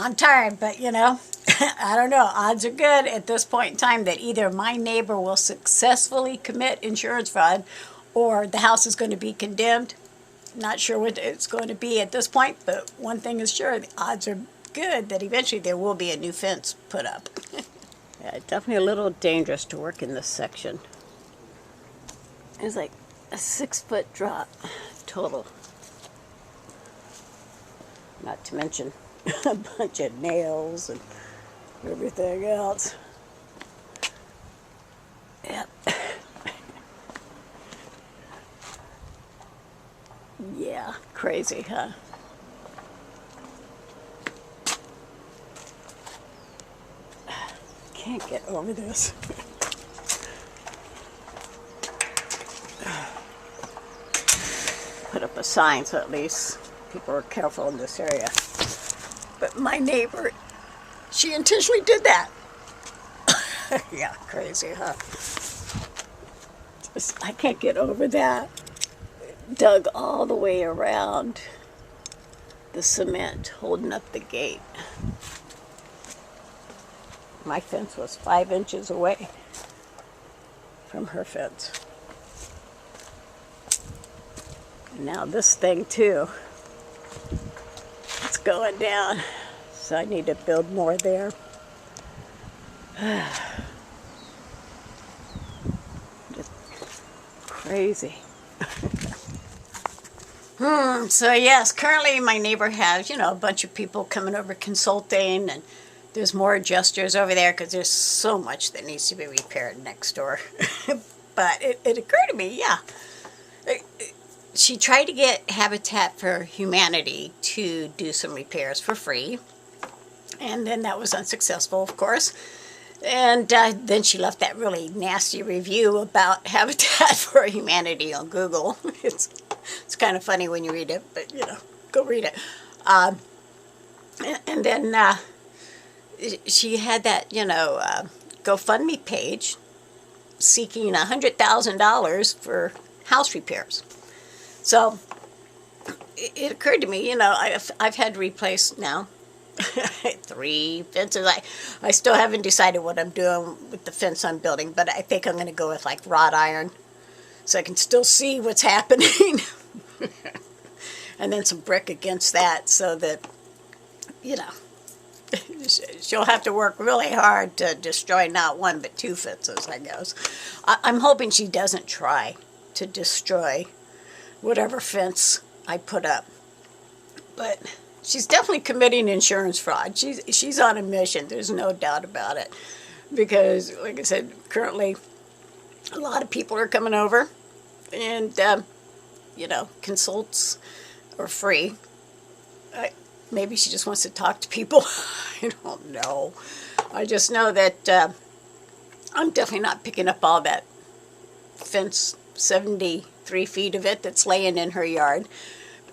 I'm tired, but you know, I don't know. Odds are good at this point in time that either my neighbor will successfully commit insurance fraud or the house is going to be condemned. Not sure what it's going to be at this point, but one thing is sure, the odds are good that eventually there will be a new fence put up. Yeah, definitely a little dangerous to work in this section. It's like a 6-foot drop total. Not to mention a bunch of nails and everything else. Yep. Yeah, crazy, huh? Can't get over this. Put up a sign so at least people are careful in this area. But my neighbor, she intentionally did that. Yeah, crazy, huh? Just, I can't get over that. Dug all the way around the cement holding up the gate. My fence was 5 inches away from her fence. Now this thing too, it's going down, so I need to build more there. Just crazy. So yes, currently my neighbor has, you know, a bunch of people coming over consulting, and there's more adjusters over there because there's so much that needs to be repaired next door. But it occurred to me, yeah. She tried to get Habitat for Humanity to do some repairs for free. And then that was unsuccessful, of course. And then she left that really nasty review about Habitat for Humanity on Google. It's kind of funny when you read it, but, you know, go read it. And then she had that, you know, GoFundMe page seeking $100,000 for house repairs. So it occurred to me, you know, I've had to replace now 3 fences. I still haven't decided what I'm doing with the fence I'm building, but I think I'm going to go with like wrought iron so I can still see what's happening. And then some brick against that so that, you know, she'll have to work really hard to destroy not 1 but 2 fences, I guess. I'm hoping she doesn't try to destroy whatever fence I put up. But she's definitely committing insurance fraud. She's on a mission. There's no doubt about it. Because, like I said, currently a lot of people are coming over, and you know, consults are free. Maybe she just wants to talk to people. I don't know. I just know that I'm definitely not picking up all that fence, 73 feet of it that's laying in her yard.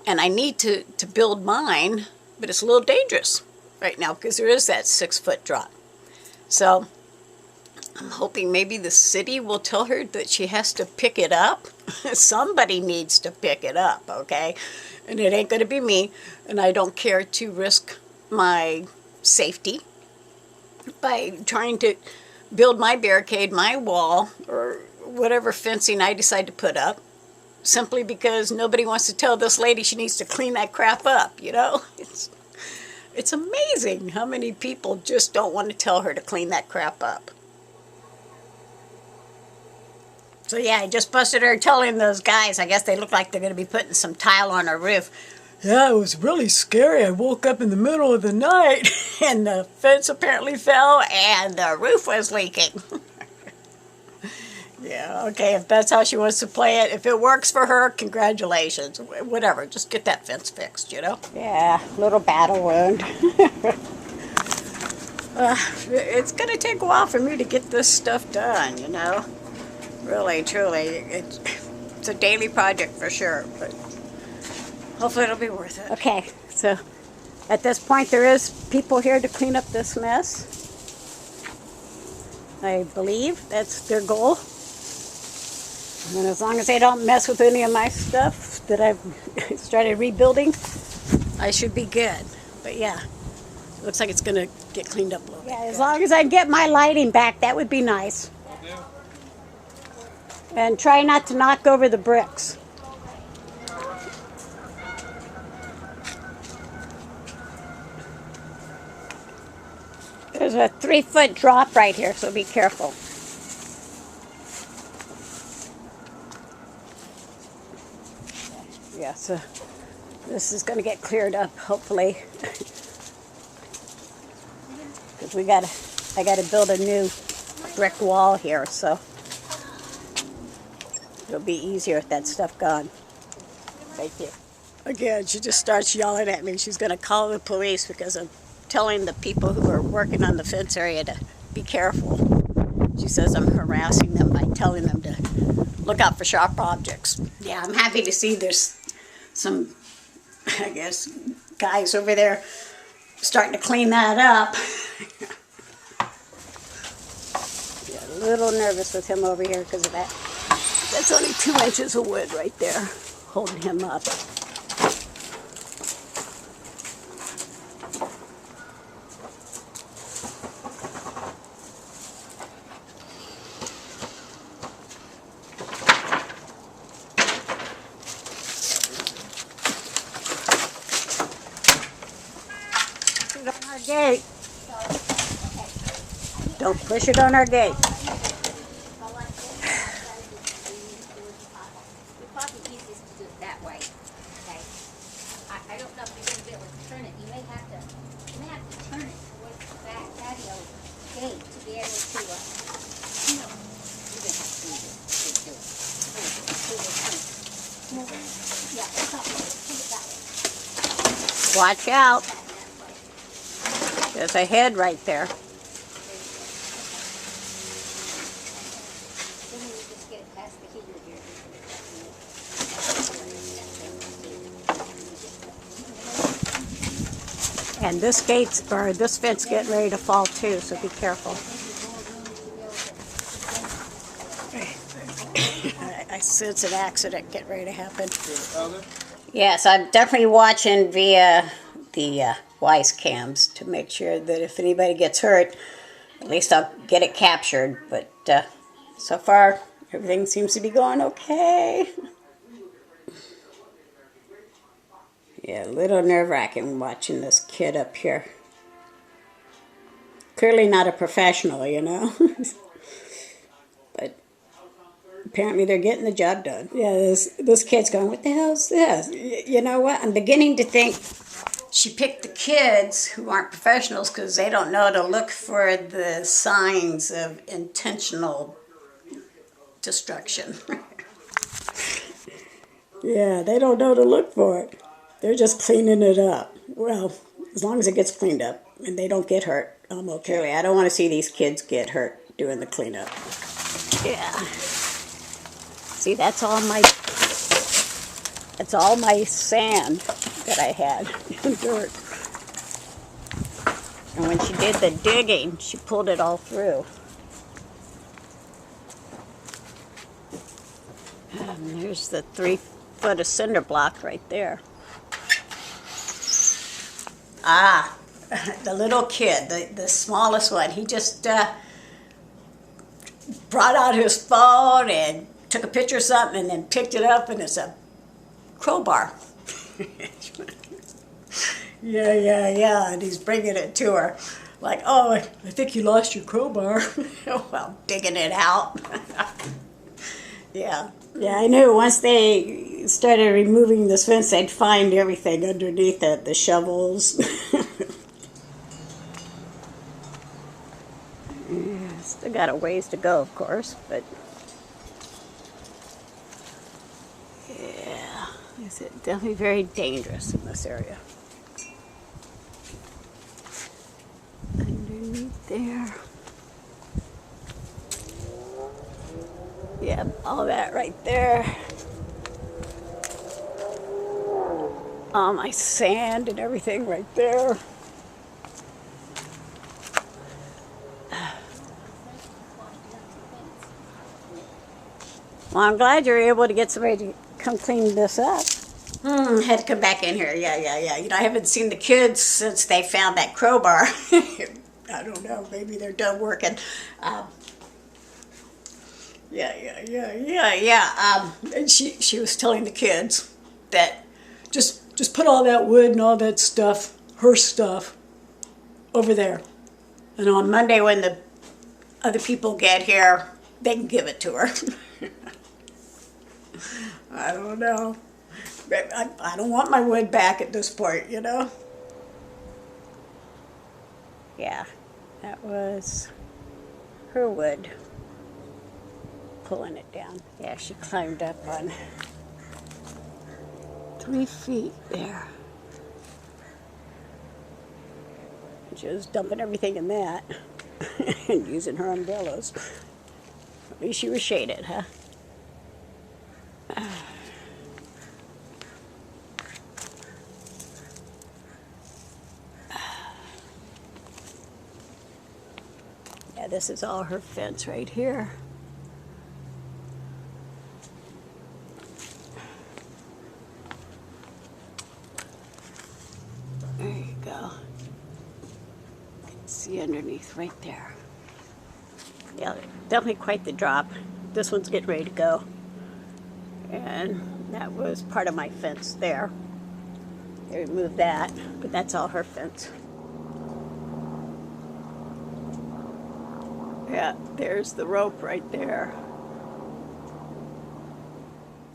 And I need to build mine, but it's a little dangerous right now because there is that 6-foot drop. So I'm hoping maybe the city will tell her that she has to pick it up. Somebody needs to pick it up, okay? And it ain't going to be me, and I don't care to risk my safety by trying to build my barricade, my wall, or whatever fencing I decide to put up, simply because nobody wants to tell this lady she needs to clean that crap up, you know? It's amazing how many people just don't want to tell her to clean that crap up. So yeah, I just busted her telling those guys, I guess they look like they're going to be putting some tile on her roof. Yeah, it was really scary. I woke up in the middle of the night and the fence apparently fell and the roof was leaking. Yeah, okay, if that's how she wants to play it, if it works for her, congratulations. Whatever, just get that fence fixed, you know? Yeah, little battle wound. It's going to take a while for me to get this stuff done, you know? Really, truly, it's a daily project for sure, but hopefully it'll be worth it. Okay, so at this point there is people here to clean up this mess. I believe that's their goal. And as long as they don't mess with any of my stuff that I've started rebuilding, I should be good. But yeah, Looks like it's going to get cleaned up a little bit. Yeah, as long as I get my lighting back, that would be nice. And try not to knock over the bricks. There's a 3-foot drop right here, so be careful. Yeah, so this is going to get cleared up, hopefully. Because I got to build a new brick wall here, so it'll be easier with that stuff gone. Thank you. Again, she just starts yelling at me. She's going to call the police because I'm telling the people who are working on the fence area to be careful. She says I'm harassing them by telling them to look out for sharp objects. Yeah, I'm happy to see there's some, I guess, guys over there starting to clean that up. Yeah, a little nervous with him over here because of that. That's only 2 inches of wood right there holding him up. On our gate. Don't push it on our gate. Probably easiest to do it that way. Okay. I don't know if you're going to be able to turn it. You may have to turn it towards the back patio gate to be able to. You know, you're going to have to do it. Yeah, it's not good. Put it that way. Watch out. There's a head right there. Then you just get it past the heater here. And this this fence getting ready to fall too, so be careful. I sense an accident getting ready to happen. Yes, I'm definitely watching via the Wise cams to make sure that if anybody gets hurt, at least I'll get it captured. But so far, everything seems to be going okay. Yeah, a little nerve-wracking watching this kid up here. Clearly not a professional, you know. But apparently they're getting the job done. Yeah, this kid's going, what the hell is this? You know what? I'm beginning to think she picked the kids who aren't professionals because they don't know to look for the signs of intentional destruction. Yeah, they don't know to look for it. They're just cleaning it up. Well, as long as it gets cleaned up and they don't get hurt, I'm okay. Clearly, I don't want to see these kids get hurt doing the cleanup. Yeah. See, that's all my sand that I had in dirt. And when she did the digging, she pulled it all through. And there's the 3-foot of cinder block right there. Ah, the little kid, the smallest one, he just brought out his phone and took a picture of something and then picked it up, and it's a crowbar. Yeah, and he's bringing it to her. Like, oh, I think you lost your crowbar. Well, digging it out. Yeah. Yeah, I knew once they started removing this fence, they'd find everything underneath it, the shovels. Yeah, still got a ways to go, of course, but yeah, it's definitely very dangerous in this area. Underneath there. Yeah, all that right there. All my sand and everything right there. Well, I'm glad you're able to get somebody to come clean this up. Had to come back in here. Yeah. You know, I haven't seen the kids since they found that crowbar. I don't know. Maybe they're done working. And she was telling the kids that just put all that wood and all that stuff, her stuff, over there. And on Monday when the other people get here, they can give it to her. I don't know. I don't want my wood back at this point, you know? Yeah, that was her wood. Pulling it down. Yeah, she climbed up on 3 feet there. She was dumping everything in that and using her umbrellas. At least she was shaded, huh? Yeah, this is all her fence right here. There you go. You can see underneath right there. Yeah, definitely quite the drop. This one's getting ready to go. And that was part of my fence there. They removed that, but that's all her fence. Yeah, there's the rope right there.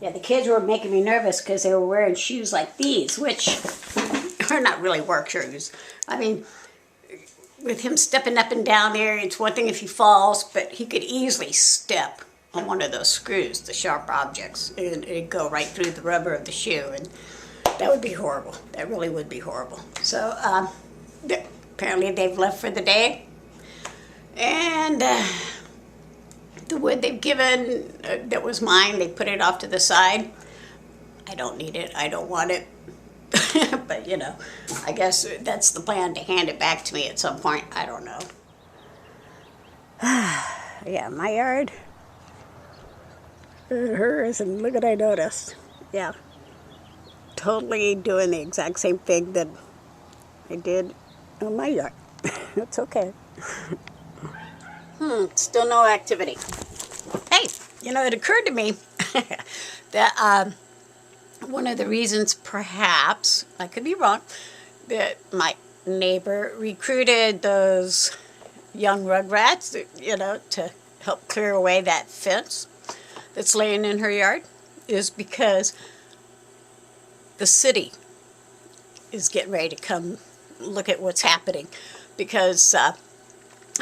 Yeah, the kids were making me nervous because they were wearing shoes like these, which are not really work shoes. I mean, with him stepping up and down there, it's one thing if he falls, but he could easily step on one of those screws, the sharp objects, and it'd go right through the rubber of the shoe, and that would be horrible. That really would be horrible. So apparently they've left for the day, and the wood they've given that was mine, they put it off to the side. I don't need it. I don't want it. But, you know, I guess that's the plan, to hand it back to me at some point. I don't know. Yeah, my yard. Hers, and look what I noticed. Yeah. Totally doing the exact same thing that I did on my yard. It's okay. Still no activity. Hey, you know, it occurred to me that one of the reasons, perhaps, I could be wrong, that my neighbor recruited those young rugrats, you know, to help clear away that fence that's laying in her yard, is because the city is getting ready to come look at what's happening. Because I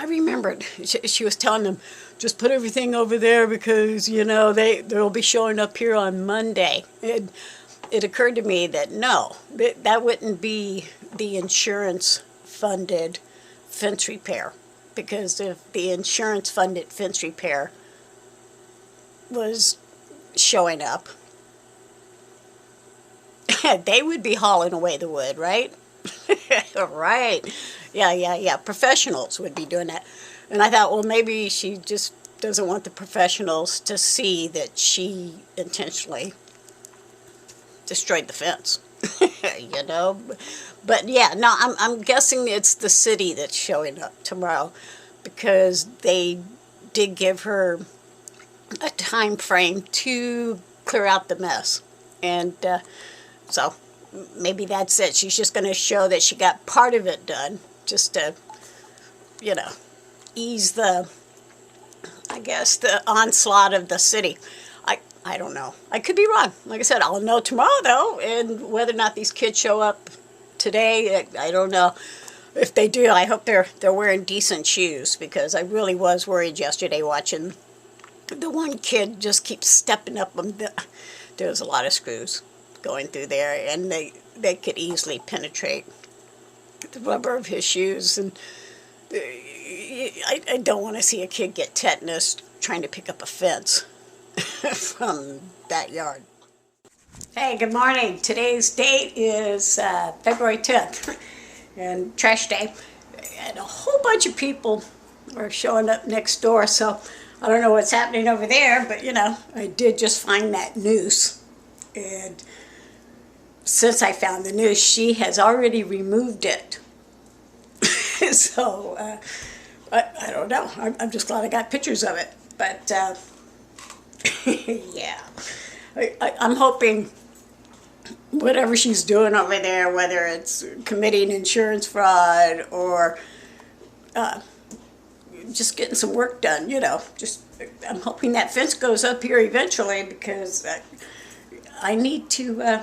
remembered she was telling them, just put everything over there because, you know, they'll be showing up here on Monday. It occurred to me that no, that wouldn't be the insurance-funded fence repair. Because if the insurance-funded fence repair was showing up, they would be hauling away the wood, right? Right. Yeah. Professionals would be doing that. And I thought, well, maybe she just doesn't want the professionals to see that she intentionally destroyed the fence. You know? But yeah, no, I'm guessing it's the city that's showing up tomorrow, because they did give her a time frame to clear out the mess. And so maybe that's it. She's just going to show that she got part of it done, just to, you know, ease the, I guess, the onslaught of the city. I don't know. I could be wrong. Like I said, I'll know tomorrow, though, and whether or not these kids show up today, I don't know. If they do, I hope they're wearing decent shoes, because I really was worried yesterday watching the one kid just keep stepping up. There's a lot of screws going through there, and they could easily penetrate the rubber of his shoes. And I don't want to see a kid get tetanus trying to pick up a fence from that yard. Hey, good morning. Today's date is February 10th, and trash day. And a whole bunch of people are showing up next door, so I don't know what's happening over there, but, you know, I did just find that noose. And since I found the noose, she has already removed it. So I don't know. I'm just glad I got pictures of it. But yeah, I'm hoping whatever she's doing over there, whether it's committing insurance fraud or just getting some work done, just I'm hoping that fence goes up here eventually because I need to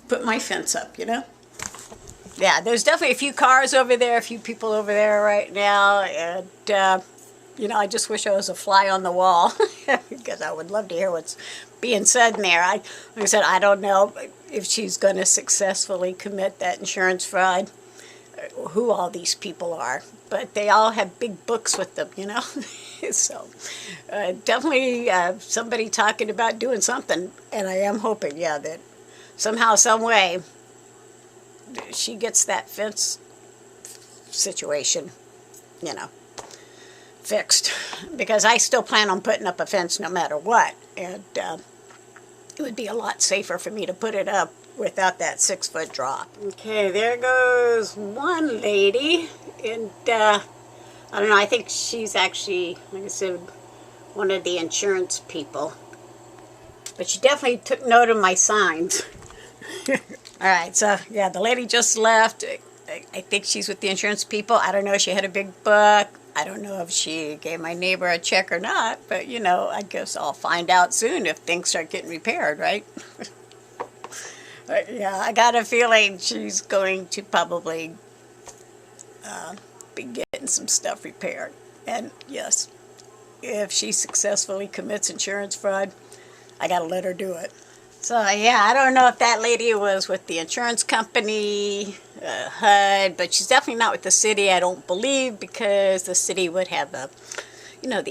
put my fence up, Yeah, there's definitely a few cars over there, a few people over there right now, and I just wish I was a fly on the wall because I would love to hear what's being said in there. Like I said, I don't know if she's going to successfully commit that insurance fraud, who all these people are, but they all have big books with them, So definitely somebody talking about doing something, and I am hoping, that somehow, some way, she gets that fence situation, fixed, because I still plan on putting up a fence no matter what, and it would be a lot safer for me to put it up without that 6-foot drop. Okay, there goes one lady, and I don't know, I think she's actually, like I said, one of the insurance people, but she definitely took note of my signs. All right, so yeah, the lady just left. I think she's with the insurance people. I don't know if she had a big book. I don't know if she gave my neighbor a check or not, but I guess I'll find out soon if things start getting repaired, right? Yeah, I got a feeling she's going to probably be getting some stuff repaired. And yes, if she successfully commits insurance fraud, I got to let her do it. So yeah, I don't know if that lady was with the insurance company, HUD, but she's definitely not with the city, I don't believe, because the city would have the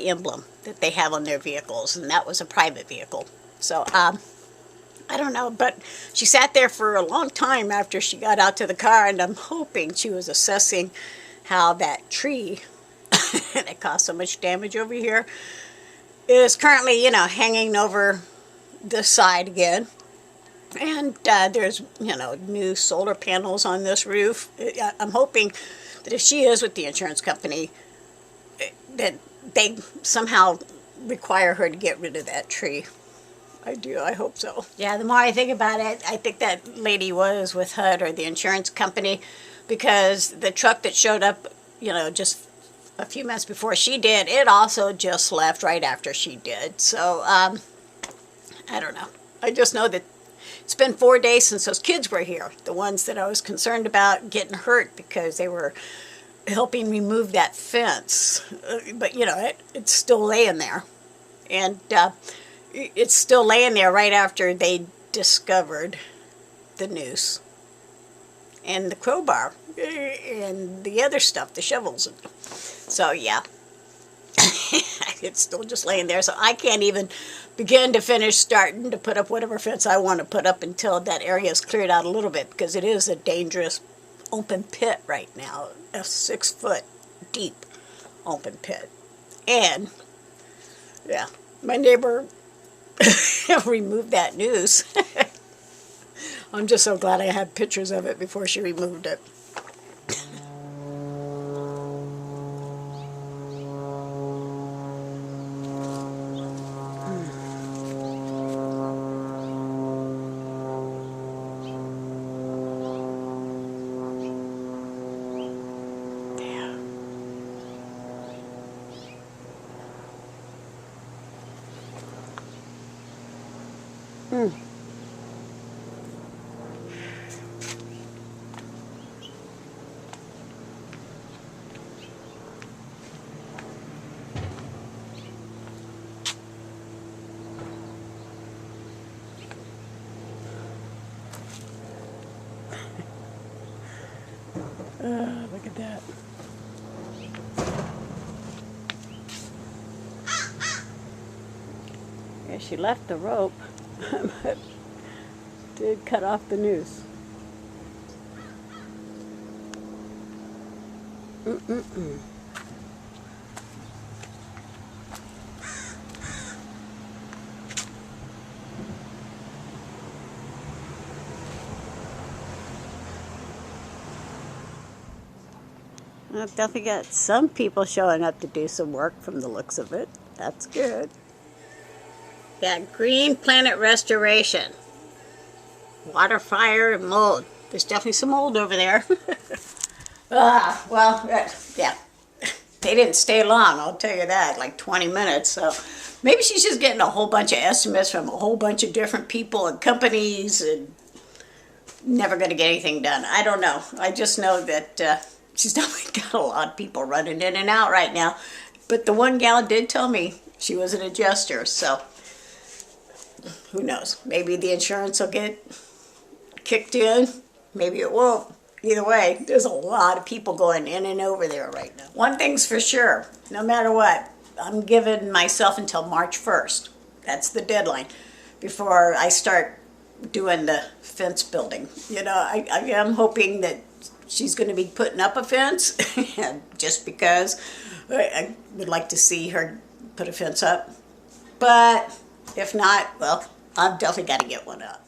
emblem that they have on their vehicles, and that was a private vehicle. So I don't know, but she sat there for a long time after she got out to the car, and I'm hoping she was assessing how that tree that caused so much damage over here is currently, hanging over this side again, and there's new solar panels on this roof. I'm hoping that if she is with the insurance company, that they somehow require her to get rid of that tree. I hope so. Yeah, the more I think about it, I think that lady was with HUD or the insurance company, because the truck that showed up just a few minutes before she did, it also just left right after she did. So I don't know. I just know that it's been 4 days since those kids were here, the ones that I was concerned about getting hurt because they were helping remove that fence. But, it's still laying there. And it's still laying there right after they discovered the noose and the crowbar and the other stuff, the shovels. So, yeah. It's still just laying there, so I can't even begin to finish starting to put up whatever fence I want to put up until that area is cleared out a little bit, because it is a dangerous open pit right now, a 6-foot deep open pit. And yeah, my neighbor removed that noose. I'm just so glad I had pictures of it before she removed it. Look at that. Yeah, she left the rope, but did cut off the noose. I've definitely got some people showing up to do some work from the looks of it. That's good. Yeah, green planet restoration. Water, fire, and mold. There's definitely some mold over there. Yeah. They didn't stay long, I'll tell you that, like 20 minutes. So maybe she's just getting a whole bunch of estimates from a whole bunch of different people and companies and never going to get anything done. I don't know. I just know that she's definitely got a lot of people running in and out right now. But the one gal did tell me she was an adjuster, so who knows? Maybe the insurance will get kicked in. Maybe it won't. Either way, there's a lot of people going in and over there right now. One thing's for sure, no matter what, I'm giving myself until March 1st. That's the deadline before I start doing the fence building. You know, I am hoping that she's going to be putting up a fence just because I would like to see her put a fence up. But if not, well, I've definitely got to get one up.